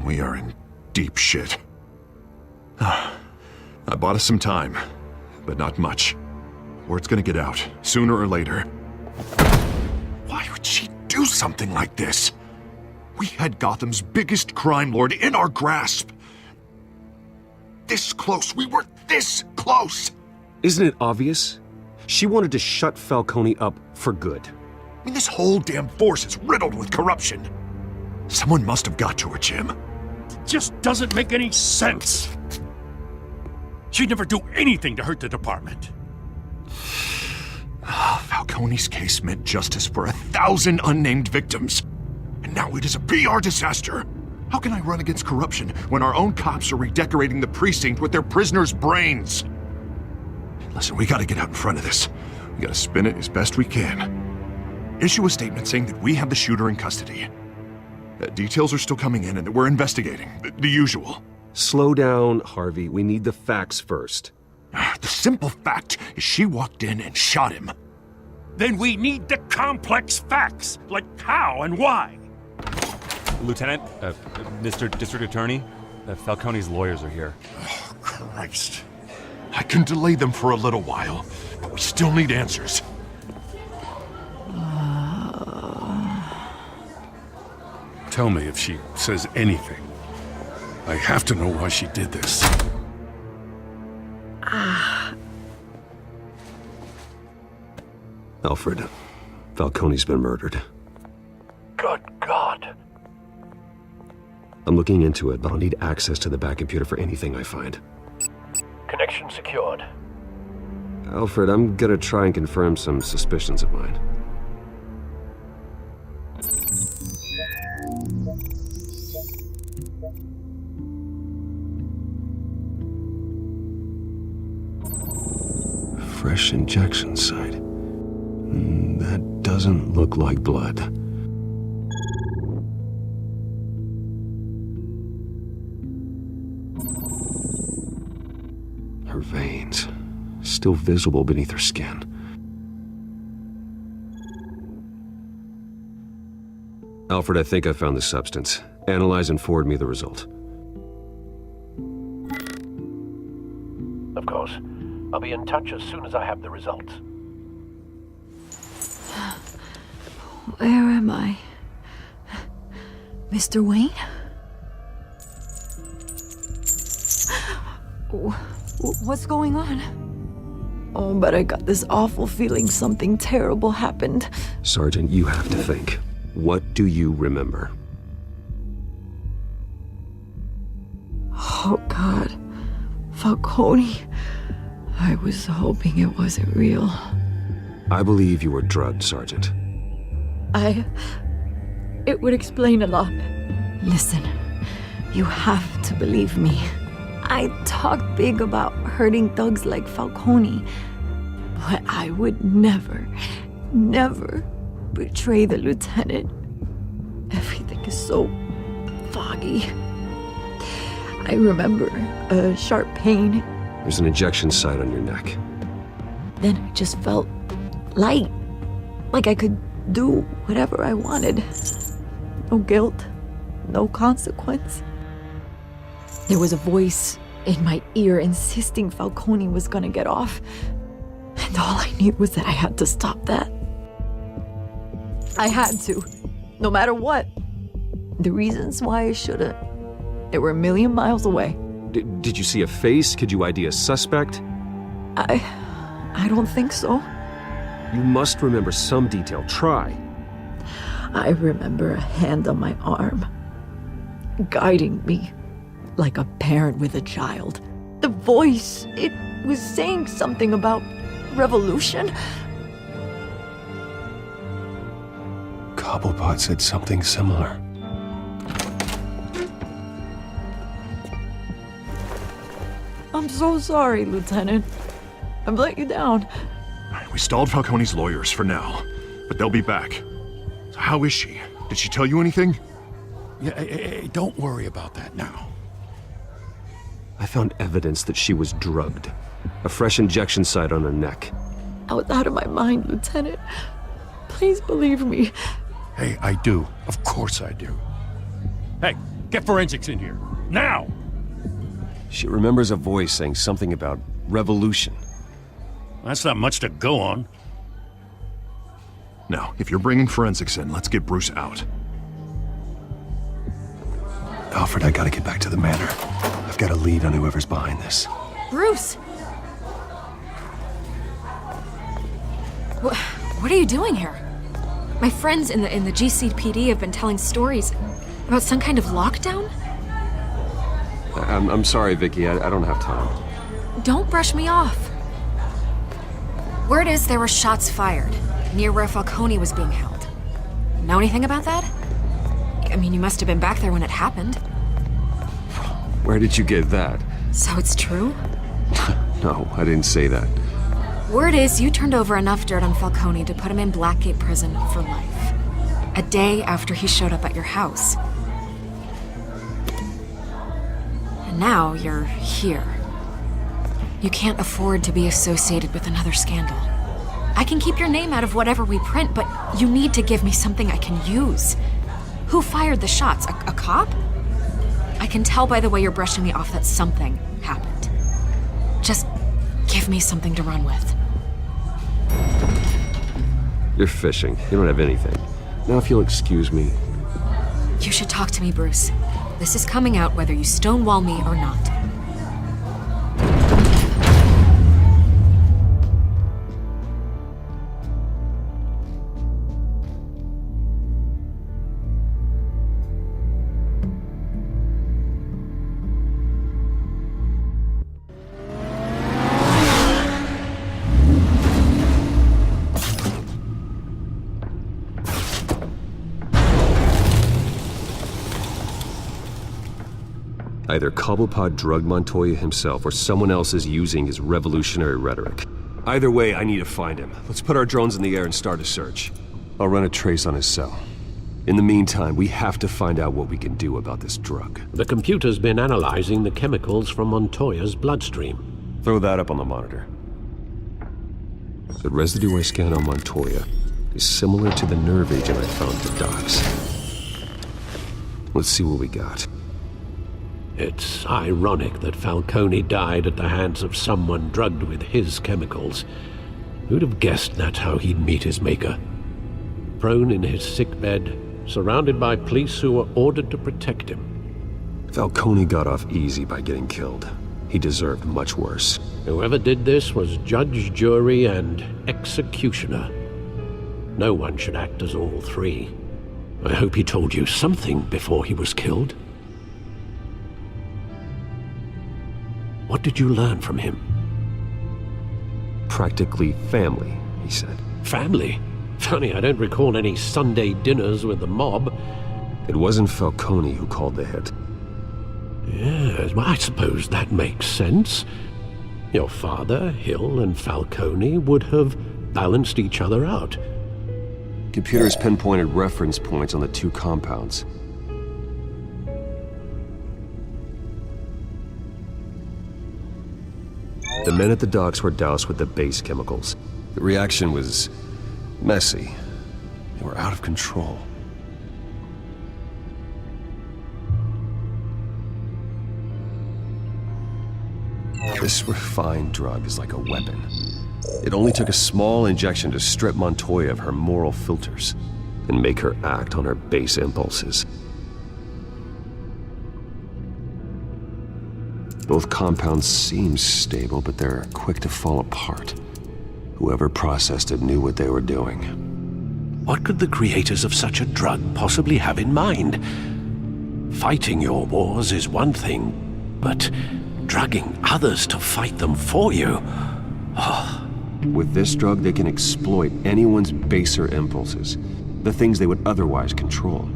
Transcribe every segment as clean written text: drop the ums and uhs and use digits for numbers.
We are in deep shit. I bought us some time, but not much. Word's gonna get out, sooner or later. Why would she do something like this? We had Gotham's biggest crime lord in our grasp. This close. We were this close. Isn't it obvious? She wanted to shut Falcone up for good. I mean, this whole damn force is riddled with corruption. Someone must have got to her, Jim. It just doesn't make any sense. She'd never do anything to hurt the department. Falcone's case meant justice for 1,000 unnamed victims. And now it is a PR disaster. How can I run against corruption when our own cops are redecorating the precinct with their prisoners' brains? Listen, we gotta get out in front of this. We gotta spin it as best we can. Issue a statement saying that we have the shooter in custody. Details are still coming in and that we're investigating. The usual. Slow down, Harvey. We need the facts first. The simple fact is she walked in and shot him. Then we need the complex facts, like how and why. Lieutenant, Mr. District Attorney, Falcone's lawyers are here. Oh, Christ. I can delay them for a little while, but we still need answers. Tell me if she says anything. I have to know why she did this. Alfred, Falcone's been murdered. Good God. I'm looking into it, but I'll need access to the back computer for anything I find. Connection secured. Alfred, I'm gonna try and confirm some suspicions of mine. Fresh injection site. That doesn't look like blood. Her veins, still visible beneath her skin. Alfred, I think I found the substance. Analyze and forward me the result. Of course. I'll be in touch as soon as I have the results. Where am I? Mr. Wayne? What's going on? Oh, but I got this awful feeling something terrible happened. Sergeant, you have to think. What do you remember? Oh, God. Falcone. I was hoping it wasn't real. I believe you were drugged, Sergeant. It would explain a lot. Listen, you have to believe me. I talked big about hurting thugs like Falcone, but I would never betray the lieutenant. Everything is so foggy. I remember a sharp pain. There's an injection site on your neck. Then I just felt light, like I could do whatever I wanted. No guilt, no consequence. There was a voice in my ear insisting Falcone was gonna get off. And all I knew was that I had to stop that. I had to, no matter what. The reasons why I shouldn't, they were a million miles away. Did you see a face? Could you ID a suspect? I don't think so. You must remember some detail. Try. I remember a hand on my arm, guiding me like a parent with a child. The voice, it was saying something about revolution. Cobblepot said something similar. I'm so sorry, Lieutenant. I've let you down. We stalled Falcone's lawyers for now, but they'll be back. So how is she? Did she tell you anything? Yeah, don't worry about that now. I found evidence that she was drugged. A fresh injection site on her neck. I was out of my mind, Lieutenant. Please believe me. Hey, I do. Of course I do. Hey, Get forensics in here. Now! She remembers a voice saying something about revolution. That's not much to go on. Now, if you're bringing forensics in, let's get Bruce out. Alfred, I gotta get back to the manor. I've got a lead on whoever's behind this. Bruce! What are you doing here? My friends in the GCPD have been telling stories about some kind of lockdown? I'm sorry, Vicky. I don't have time. Don't brush me off. Word is there were shots fired near where Falcone was being held. Know anything about that? I mean, you must have been back there when it happened. Where did you get that? So it's true? No, I didn't say that. Word is you turned over enough dirt on Falcone to put him in Blackgate Prison for life. A day after he showed up at your house. And now you're here. You can't afford to be associated with another scandal. I can keep your name out of whatever we print, but you need to give me something I can use. Who fired the shots? A cop? I can tell by the way you're brushing me off that something happened. Just give me something to run with. You're fishing. You don't have anything. Now, if you'll excuse me. You should talk to me, Bruce. This is coming out whether you stonewall me or not. Either Cobblepot drugged Montoya himself or someone else is using his revolutionary rhetoric. Either way, I need to find him. Let's put our drones in the air and start a search. I'll run a trace on his cell. In the meantime, we have to find out what we can do about this drug. The computer's been analyzing the chemicals from Montoya's bloodstream. Throw that up on the monitor. The residue I scanned on Montoya is similar to the nerve agent I found at the docks. Let's see what we got. It's ironic that Falcone died at the hands of someone drugged with his chemicals. Who'd have guessed that's how he'd meet his maker? Prone in his sickbed, surrounded by police who were ordered to protect him. Falcone got off easy by getting killed. He deserved much worse. Whoever did this was judge, jury, and executioner. No one should act as all three. I hope he told you something before he was killed. What did you learn from him? Practically family, he said. Family? Funny, I don't recall any Sunday dinners with the mob. It wasn't Falcone who called the hit. Yes, well, I suppose that makes sense. Your father, Hill, and Falcone would have balanced each other out. Computers pinpointed reference points on the two compounds. The men at the docks were doused with the base chemicals. The reaction was messy. They were out of control. This refined drug is like a weapon. It only took a small injection to strip Montoya of her moral filters and make her act on her base impulses. Both compounds seem stable, but they're quick to fall apart. Whoever processed it knew what they were doing. What could the creators of such a drug possibly have in mind? Fighting your wars is one thing, but drugging others to fight them for you? Oh. With this drug, they can exploit anyone's baser impulses, the things they would otherwise control.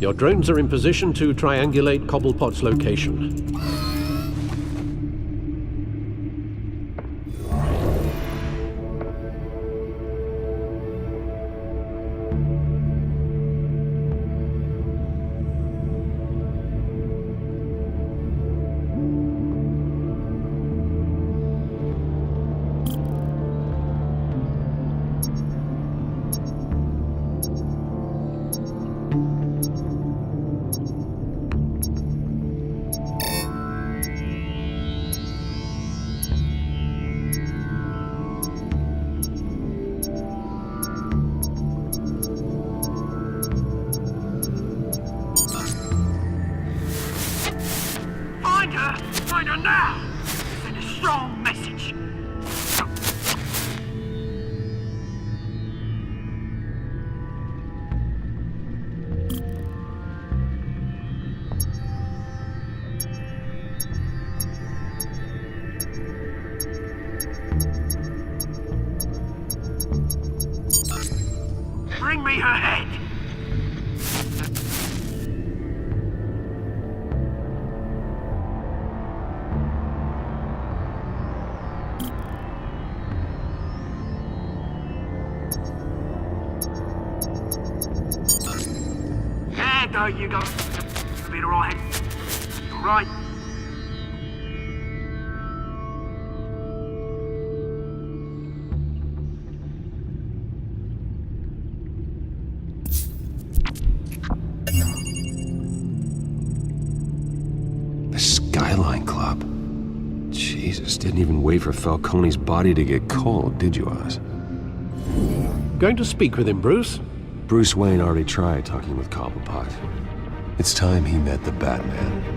Your drones are in position to triangulate Cobblepot's location. her! Find her now! Send a strong message! Bring me her head! There you go. You'll be alright. You alright? The Skyline Club. Jesus, didn't even wait for Falcone's body to get cold, did you, Oz? Going to speak with him, Bruce? Bruce Wayne already tried talking with Cobblepot. It's time he met the Batman.